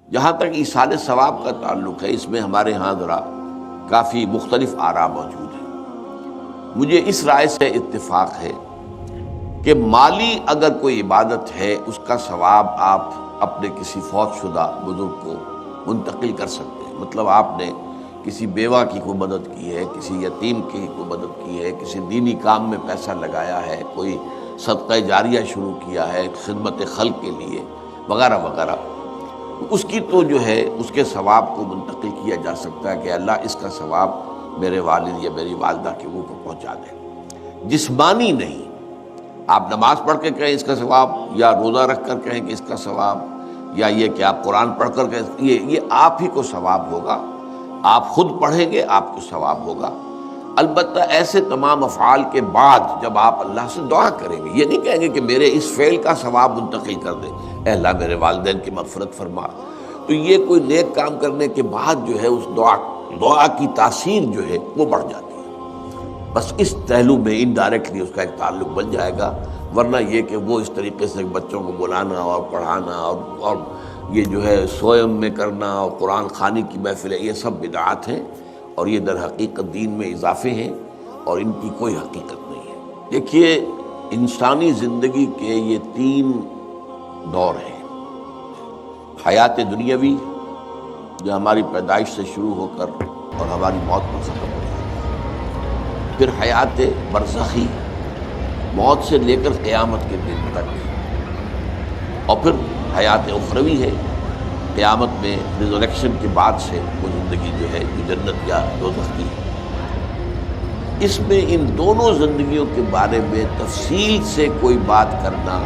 جہاں تک ایصال ثواب کا تعلق ہے، اس میں ہمارے ہاں ذرا کافی مختلف آراء موجود ہیں۔ مجھے اس رائے سے اتفاق ہے کہ مالی اگر کوئی عبادت ہے، اس کا ثواب آپ اپنے کسی فوت شدہ بزرگ کو منتقل کر سکتے ہیں۔ مطلب آپ نے کسی بیوہ کی کوئی مدد کی ہے، کسی یتیم کی کوئی مدد کی ہے، کسی دینی کام میں پیسہ لگایا ہے، کوئی صدقہ جاریہ شروع کیا ہے خدمت خلق کے لیے وغیرہ وغیرہ، اس کی تو جو ہے اس کے ثواب کو منتقل کیا جا سکتا ہے کہ اللہ اس کا ثواب میرے والد یا میری والدہ کے منہ پر پہنچا دے۔ جسمانی نہیں، آپ نماز پڑھ کے کہیں اس کا ثواب، یا روزہ رکھ کر کہیں کہ اس کا ثواب، یا یہ کہ آپ قرآن پڑھ کر کہیں، یہ آپ ہی کو ثواب ہوگا، آپ خود پڑھیں گے آپ کو ثواب ہوگا۔ البتہ ایسے تمام افعال کے بعد جب آپ اللہ سے دعا کریں گے، یہ نہیں کہیں گے کہ میرے اس فعل کا ثواب منتقل کر دے، اے اللہ میرے والدین کی مغفرت فرما، تو یہ کوئی نیک کام کرنے کے بعد جو ہے اس دعا کی تاثیر جو ہے وہ بڑھ جاتی ہے۔ بس اس پہلو میں انڈائریکٹلی اس کا ایک تعلق بن جائے گا، ورنہ یہ کہ وہ اس طریقے سے بچوں کو بلانا اور پڑھانا اور یہ جو ہے سوئم میں کرنا اور قرآن خوانی کی محفلیں، یہ سب بدعات ہیں، اور یہ در حقیقت دین میں اضافے ہیں، اور ان کی کوئی حقیقت نہیں ہے۔ دیکھیے، انسانی زندگی کے یہ 3 دور ہیں: حیات دنیاوی جو ہماری پیدائش سے شروع ہو کر اور ہماری موت پر ختم ہو جاتی ہے، پھر حیات برزخی موت سے لے کر قیامت کے دن تک، اور پھر حیات اخروی ہے قیامت میں ریزریکشن کے بعد سے وہ زندگی جو ہے جو جنت یا دوزخ کی ہے۔ اس میں ان دونوں زندگیوں کے بارے میں تفصیل سے کوئی بات کرنا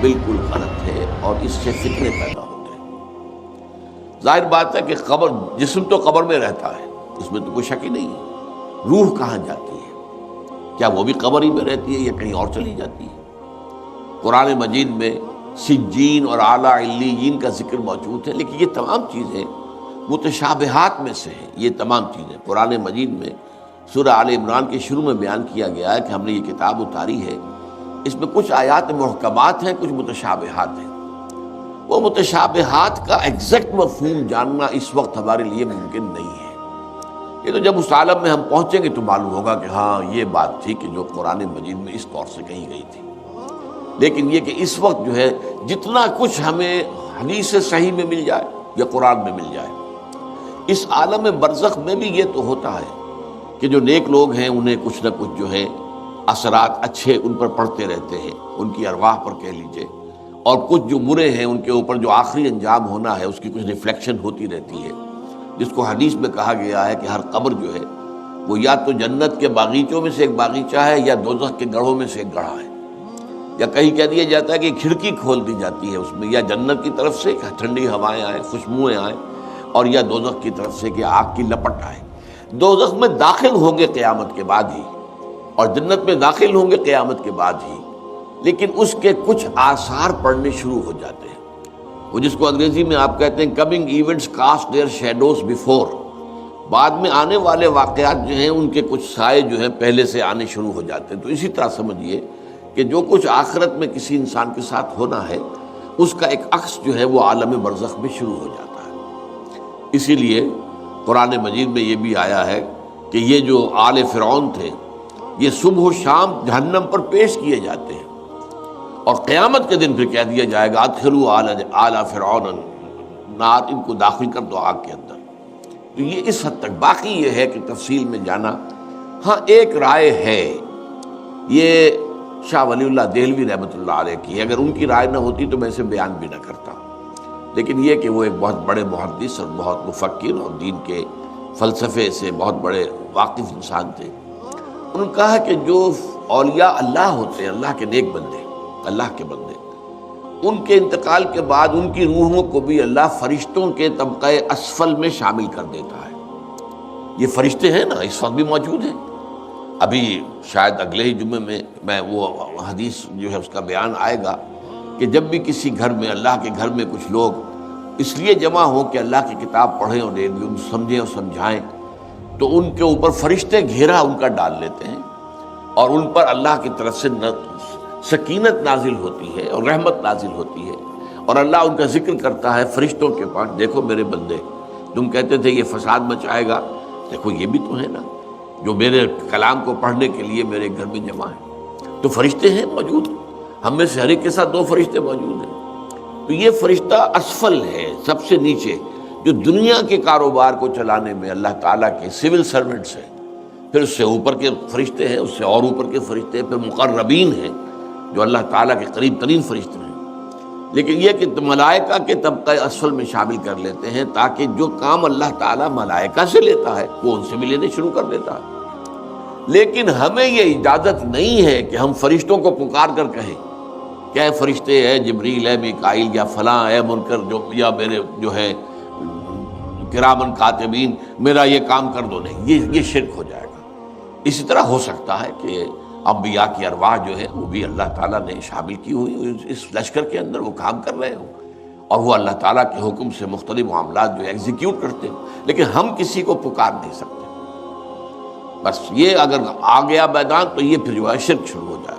بالکل غلط ہے، اور اس سے فتنے پیدا ہوتے ہیں۔ ظاہر بات ہے کہ قبر، جسم تو قبر میں رہتا ہے، اس میں تو کوئی شک ہی نہیں ہے۔ روح کہاں جاتی ہے؟ کیا وہ بھی قبر ہی میں رہتی ہے یا کہیں اور چلی جاتی ہے؟ قرآن مجید میں سجین اور اعلیٰ علیین کا ذکر موجود ہے، لیکن یہ تمام چیزیں متشابہات میں سے ہیں۔ یہ تمام چیزیں قرآن مجید میں سورہ آل عمران کے شروع میں بیان کیا گیا ہے کہ ہم نے یہ کتاب اتاری ہے، اس میں کچھ آیات محکمات ہیں، کچھ متشابہات ہیں۔ وہ متشابہات کا ایگزیکٹ مفہوم جاننا اس وقت ہمارے لیے ممکن نہیں ہے۔ یہ تو جب اس عالم میں ہم پہنچیں گے تو معلوم ہوگا کہ ہاں یہ بات تھی کہ جو قرآن مجید میں اس طور سے کہی گئی تھی۔ لیکن یہ کہ اس وقت جو ہے جتنا کچھ ہمیں حدیث صحیح میں مل جائے یا قرآن میں مل جائے، اس عالم برزخ میں بھی یہ تو ہوتا ہے کہ جو نیک لوگ ہیں انہیں کچھ نہ کچھ جو ہے اثرات اچھے ان پر پڑتے رہتے ہیں، ان کی ارواح پر کہہ لیجئے، اور کچھ جو برے ہیں ان کے اوپر جو آخری انجام ہونا ہے اس کی کچھ ریفلیکشن ہوتی رہتی ہے، جس کو حدیث میں کہا گیا ہے کہ ہر قبر جو ہے وہ یا تو جنت کے باغیچوں میں سے ایک باغیچہ ہے یا دوزخ کے گڑھوں میں سے ایک گڑھا ہے، یا کہیں کہہ دیا جاتا ہے کہ کھڑکی کھول دی جاتی ہے اس میں، یا جنت کی طرف سے ٹھنڈی ہوائیں آئیں، خوشبوئیں آئیں، اور یا دوزخ کی طرف سے کہ آگ کی لپٹ آئے۔ دوزخ میں داخل ہوں گے قیامت کے بعد ہی، اور جنت میں داخل ہوں گے قیامت کے بعد ہی، لیکن اس کے کچھ آثار پڑنے شروع ہو جاتے ہیں، وہ جس کو انگریزی میں آپ کہتے ہیں coming events cast their shadows before, بعد میں آنے والے واقعات جو ہیں ان کے کچھ سائے جو ہیں پہلے سے آنے شروع ہو جاتے ہیں۔ تو اسی طرح سمجھیے کہ جو کچھ آخرت میں کسی انسان کے ساتھ ہونا ہے اس کا ایک عکس جو ہے وہ عالم برزخ میں شروع ہو جاتا ہے۔ اسی لیے قرآن مجید میں یہ بھی آیا ہے کہ یہ جو آل فرعون تھے یہ صبح و شام جہنم پر پیش کیے جاتے ہیں، اور قیامت کے دن پھر کہہ دیا جائے گا ادخلوا آل فرعون النار، ان کو داخل کر دو آگ کے اندر۔ تو یہ اس حد تک، باقی یہ ہے کہ تفصیل میں جانا، ہاں ایک رائے ہے، یہ شاہ ولی اللہ دہلوی رحمۃ اللہ علیہ کی، اگر ان کی رائے نہ ہوتی تو میں اسے بیان بھی نہ کرتا، لیکن یہ کہ وہ ایک بہت بڑے محدث اور بہت مفکر اور دین کے فلسفے سے بہت بڑے واقف انسان تھے۔ انہوں نے کہا کہ جو اولیاء اللہ ہوتے ہیں، اللہ کے نیک بندے، اللہ کے بندے، ان کے انتقال کے بعد ان کی روحوں کو بھی اللہ فرشتوں کے طبقہ اسفل میں شامل کر دیتا ہے۔ یہ فرشتے ہیں نا، اس وقت بھی موجود ہیں۔ ابھی شاید اگلے ہی جمعے میں وہ حدیث جو ہے اس کا بیان آئے گا کہ جب بھی کسی گھر میں، اللہ کے گھر میں کچھ لوگ اس لیے جمع ہوں کہ اللہ کی کتاب پڑھیں اور سمجھیں اور سمجھائیں، تو ان کے اوپر فرشتے گھیرا ان کا ڈال لیتے ہیں، اور ان پر اللہ کی طرف سے سکینت نازل ہوتی ہے اور رحمت نازل ہوتی ہے، اور اللہ ان کا ذکر کرتا ہے فرشتوں کے پاس، دیکھو میرے بندے، تم کہتے تھے یہ فساد مچائے گا، دیکھو یہ بھی تو ہے نا جو میرے کلام کو پڑھنے کے لیے میرے گھر میں جمع ہے۔ تو فرشتے ہیں موجود، ہم میں سے ہر ایک کے ساتھ 2 فرشتے موجود ہیں۔ تو یہ فرشتہ اسفل ہے، سب سے نیچے، جو دنیا کے کاروبار کو چلانے میں اللہ تعالیٰ کے سول سرونٹس ہیں۔ پھر اس سے اوپر کے فرشتے ہیں، اس سے اور اوپر کے فرشتے ہیں، پھر مقربین ہیں جو اللہ تعالیٰ کے قریب ترین فرشتے ہیں۔ لیکن یہ کہ ملائکہ کے طبقہ اسفل میں شامل کر لیتے ہیں تاکہ جو کام اللہ تعالیٰ ملائکہ سے لیتا ہے وہ ان سے بھی لینے شروع کر دیتا ہے۔ لیکن ہمیں یہ اجازت نہیں ہے کہ ہم فرشتوں کو پکار کر کہیں کہ اے فرشتے، اے جبریل، اے میکائیل، یا فلاں، اے منکر، جو یا میرے جو ہے کرامن کاتبین، میرا یہ کام کر دو۔ نہیں، یہ شرک ہو جائے گا۔ اسی طرح ہو سکتا ہے کہ انبیاء کی ارواح جو ہے وہ بھی اللہ تعالیٰ نے شامل کی ہوئی اس لشکر کے اندر، وہ کام کر رہے ہوں اور وہ اللہ تعالیٰ کے حکم سے مختلف معاملات جو ایگزیکیوٹ کرتے ہوں، لیکن ہم کسی کو پکار نہیں سکتے۔ بس یہ اگر آ گیا میدان تو یہ پھر جو ہے شرک شروع ہو جائے۔